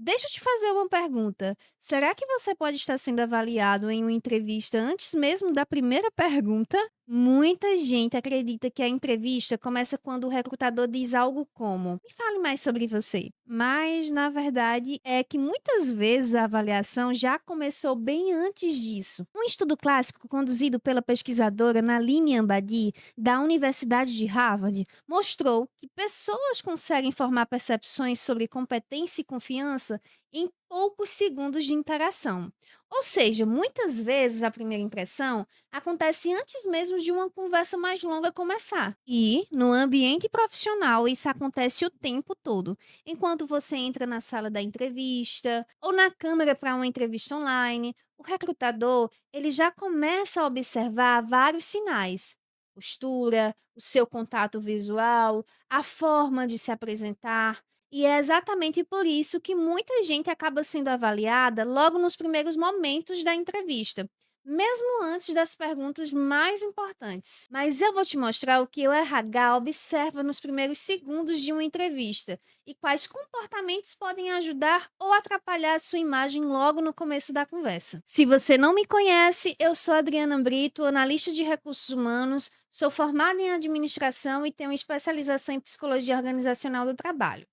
Deixa eu te fazer uma pergunta. Será que você pode estar sendo avaliado em uma entrevista antes mesmo da primeira pergunta? Muita gente acredita que a entrevista começa quando o recrutador diz algo como: Me fale mais sobre você. Mas, na verdade, é que muitas vezes a avaliação já começou bem antes disso. Um estudo clássico conduzido pela pesquisadora Naline Ambadi, da Universidade de Harvard, mostrou que pessoas conseguem formar percepções sobre competência e confiança em poucos segundos de interação. Ou seja, muitas vezes a primeira impressão acontece antes mesmo de uma conversa mais longa começar. E, no ambiente profissional, isso acontece o tempo todo. Enquanto você entra na sala da entrevista ou na câmera para uma entrevista online, o recrutador ele já começa a observar vários sinais. Postura, o seu contato visual, a forma de se apresentar. E é exatamente por isso que muita gente acaba sendo avaliada logo nos primeiros momentos da entrevista, mesmo antes das perguntas mais importantes. Mas eu vou te mostrar o que o RH observa nos primeiros segundos de uma entrevista e quais comportamentos podem ajudar ou atrapalhar a sua imagem logo no começo da conversa. Se você não me conhece, eu sou Adriana Brito, analista de recursos humanos, sou formada em administração e tenho especialização em psicologia organizacional do trabalho.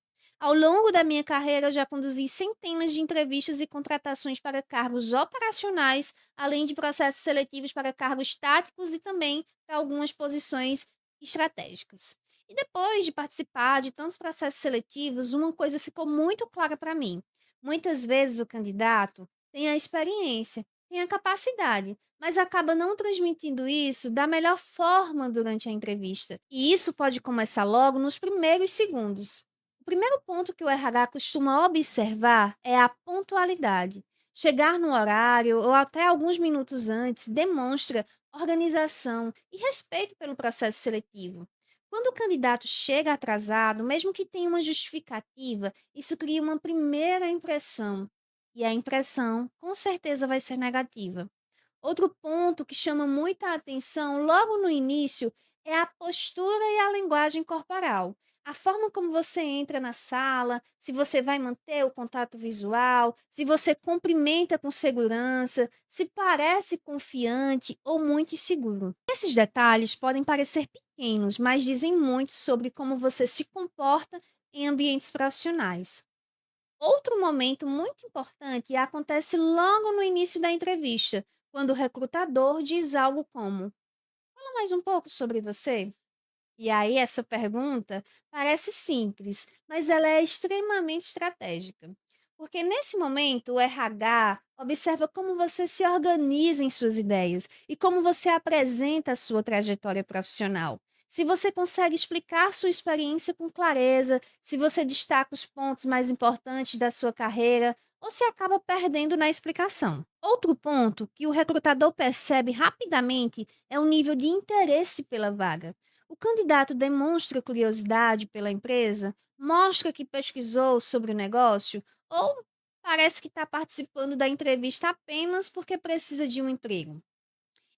Ao longo da minha carreira, eu já conduzi centenas de entrevistas e contratações para cargos operacionais, além de processos seletivos para cargos táticos e também para algumas posições estratégicas. E depois de participar de tantos processos seletivos, uma coisa ficou muito clara para mim. Muitas vezes o candidato tem a experiência, tem a capacidade, mas acaba não transmitindo isso da melhor forma durante a entrevista. E isso pode começar logo nos primeiros segundos. O primeiro ponto que o RH costuma observar é a pontualidade. Chegar no horário ou até alguns minutos antes demonstra organização e respeito pelo processo seletivo. Quando o candidato chega atrasado, mesmo que tenha uma justificativa, isso cria uma primeira impressão. E a impressão, com certeza, vai ser negativa. Outro ponto que chama muita atenção logo no início é a postura e a linguagem corporal. A forma como você entra na sala, se você vai manter o contato visual, se você cumprimenta com segurança, se parece confiante ou muito inseguro. Esses detalhes podem parecer pequenos, mas dizem muito sobre como você se comporta em ambientes profissionais. Outro momento muito importante acontece logo no início da entrevista, quando o recrutador diz algo como: Fala mais um pouco sobre você. E aí, essa pergunta parece simples, mas ela é extremamente estratégica. Porque nesse momento, o RH observa como você se organiza em suas ideias e como você apresenta a sua trajetória profissional. Se você consegue explicar sua experiência com clareza, se você destaca os pontos mais importantes da sua carreira, ou se acaba perdendo na explicação. Outro ponto que o recrutador percebe rapidamente é o nível de interesse pela vaga. O candidato demonstra curiosidade pela empresa, mostra que pesquisou sobre o negócio ou parece que está participando da entrevista apenas porque precisa de um emprego.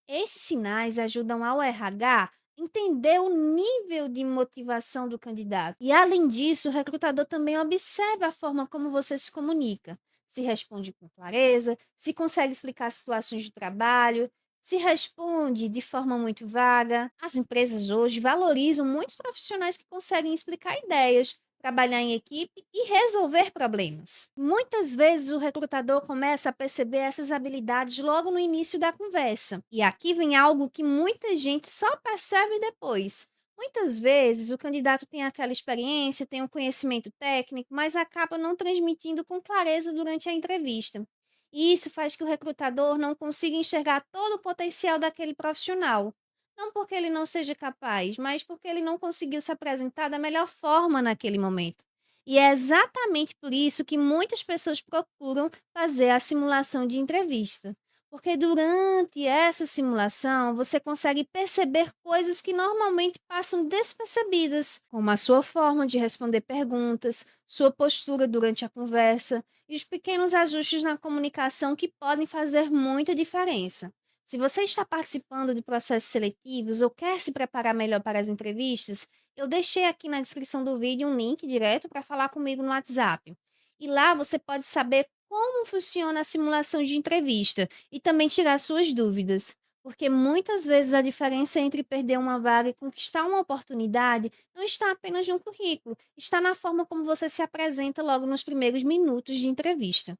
Esses sinais ajudam ao RH entender o nível de motivação do candidato. E, além disso, o recrutador também observa a forma como você se comunica. Se responde com clareza, se consegue explicar situações de trabalho, se responde de forma muito vaga. As empresas hoje valorizam muitos profissionais que conseguem explicar ideias, trabalhar em equipe e resolver problemas. Muitas vezes o recrutador começa a perceber essas habilidades logo no início da conversa. E aqui vem algo que muita gente só percebe depois. Muitas vezes o candidato tem aquela experiência, tem um conhecimento técnico, mas acaba não transmitindo com clareza durante a entrevista. E isso faz que o recrutador não consiga enxergar todo o potencial daquele profissional. Não porque ele não seja capaz, mas porque ele não conseguiu se apresentar da melhor forma naquele momento. E é exatamente por isso que muitas pessoas procuram fazer a simulação de entrevista. Porque durante essa simulação você consegue perceber coisas que normalmente passam despercebidas, como a sua forma de responder perguntas, sua postura durante a conversa e os pequenos ajustes na comunicação que podem fazer muita diferença. Se você está participando de processos seletivos ou quer se preparar melhor para as entrevistas, eu deixei aqui na descrição do vídeo um link direto para falar comigo no WhatsApp. E lá você pode saber como funciona a simulação de entrevista e também tirar suas dúvidas. Porque muitas vezes a diferença entre perder uma vaga e conquistar uma oportunidade não está apenas no currículo, está na forma como você se apresenta logo nos primeiros minutos de entrevista.